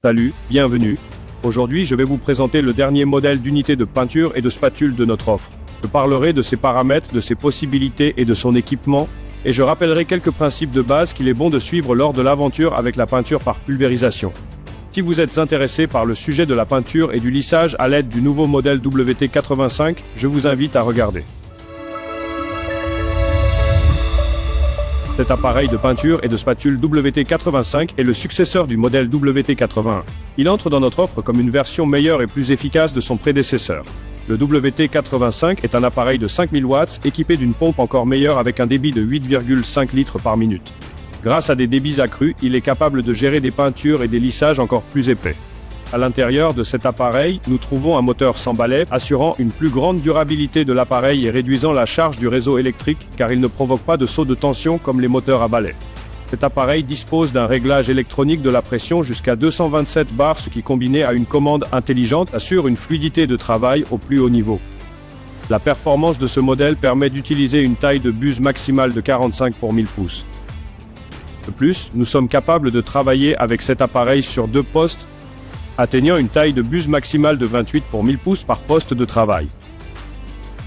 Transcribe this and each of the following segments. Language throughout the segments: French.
Salut, bienvenue. Aujourd'hui, je vais vous présenter le dernier modèle d'unité de peinture et de spatule de notre offre. Je parlerai de ses paramètres, de ses possibilités et de son équipement, et je rappellerai quelques principes de base qu'il est bon de suivre lors de l'aventure avec la peinture par pulvérisation. Si vous êtes intéressé par le sujet de la peinture et du lissage à l'aide du nouveau modèle WT85, je vous invite à regarder. Cet appareil de peinture et de spatule WT85 est le successeur du modèle WT81. Il entre dans notre offre comme une version meilleure et plus efficace de son prédécesseur. Le WT85 est un appareil de 5000 watts équipé d'une pompe encore meilleure avec un débit de 8,5 litres par minute. Grâce à des débits accrus, il est capable de gérer des peintures et des lissages encore plus épais. À l'intérieur de cet appareil, nous trouvons un moteur sans balai, assurant une plus grande durabilité de l'appareil et réduisant la charge du réseau électrique, car il ne provoque pas de saut de tension comme les moteurs à balai. Cet appareil dispose d'un réglage électronique de la pression jusqu'à 227 bars, ce qui, combiné à une commande intelligente, assure une fluidité de travail au plus haut niveau. La performance de ce modèle permet d'utiliser une taille de buse maximale de 45 pour 1000 pouces. De plus, nous sommes capables de travailler avec cet appareil sur 2 postes, atteignant une taille de buse maximale de 28 pour 1000 pouces par poste de travail.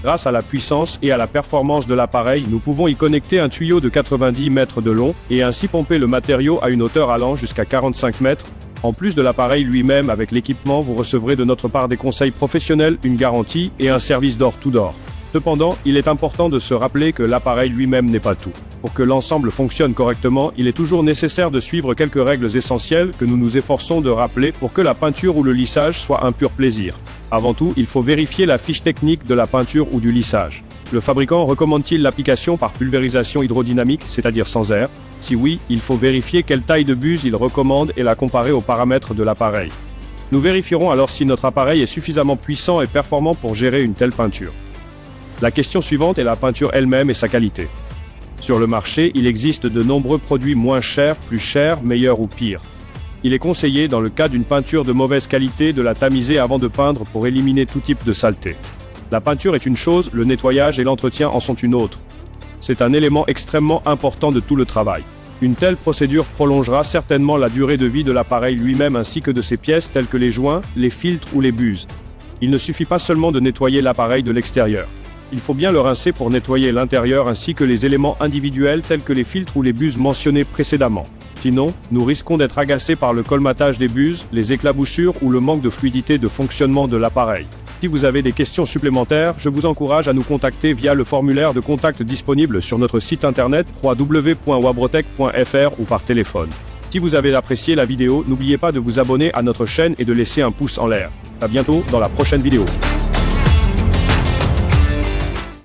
Grâce à la puissance et à la performance de l'appareil, nous pouvons y connecter un tuyau de 90 mètres de long et ainsi pomper le matériau à une hauteur allant jusqu'à 45 mètres. En plus de l'appareil lui-même, avec l'équipement, vous recevrez de notre part des conseils professionnels, une garantie et un service door to door. Cependant, il est important de se rappeler que l'appareil lui-même n'est pas tout. Pour que l'ensemble fonctionne correctement, il est toujours nécessaire de suivre quelques règles essentielles que nous nous efforçons de rappeler pour que la peinture ou le lissage soit un pur plaisir. Avant tout, il faut vérifier la fiche technique de la peinture ou du lissage. Le fabricant recommande-t-il l'application par pulvérisation hydrodynamique, c'est-à-dire sans air? Si oui, il faut vérifier quelle taille de buse il recommande et la comparer aux paramètres de l'appareil. Nous vérifierons alors si notre appareil est suffisamment puissant et performant pour gérer une telle peinture. La question suivante est la peinture elle-même et sa qualité. Sur le marché, il existe de nombreux produits moins chers, plus chers, meilleurs ou pires. Il est conseillé, dans le cas d'une peinture de mauvaise qualité, de la tamiser avant de peindre pour éliminer tout type de saleté. La peinture est une chose, le nettoyage et l'entretien en sont une autre. C'est un élément extrêmement important de tout le travail. Une telle procédure prolongera certainement la durée de vie de l'appareil lui-même ainsi que de ses pièces telles que les joints, les filtres ou les buses. Il ne suffit pas seulement de nettoyer l'appareil de l'extérieur. Il faut bien le rincer pour nettoyer l'intérieur ainsi que les éléments individuels tels que les filtres ou les buses mentionnés précédemment. Sinon, nous risquons d'être agacés par le colmatage des buses, les éclaboussures ou le manque de fluidité de fonctionnement de l'appareil. Si vous avez des questions supplémentaires, je vous encourage à nous contacter via le formulaire de contact disponible sur notre site internet www.wabrotech.fr ou par téléphone. Si vous avez apprécié la vidéo, n'oubliez pas de vous abonner à notre chaîne et de laisser un pouce en l'air. À bientôt dans la prochaine vidéo.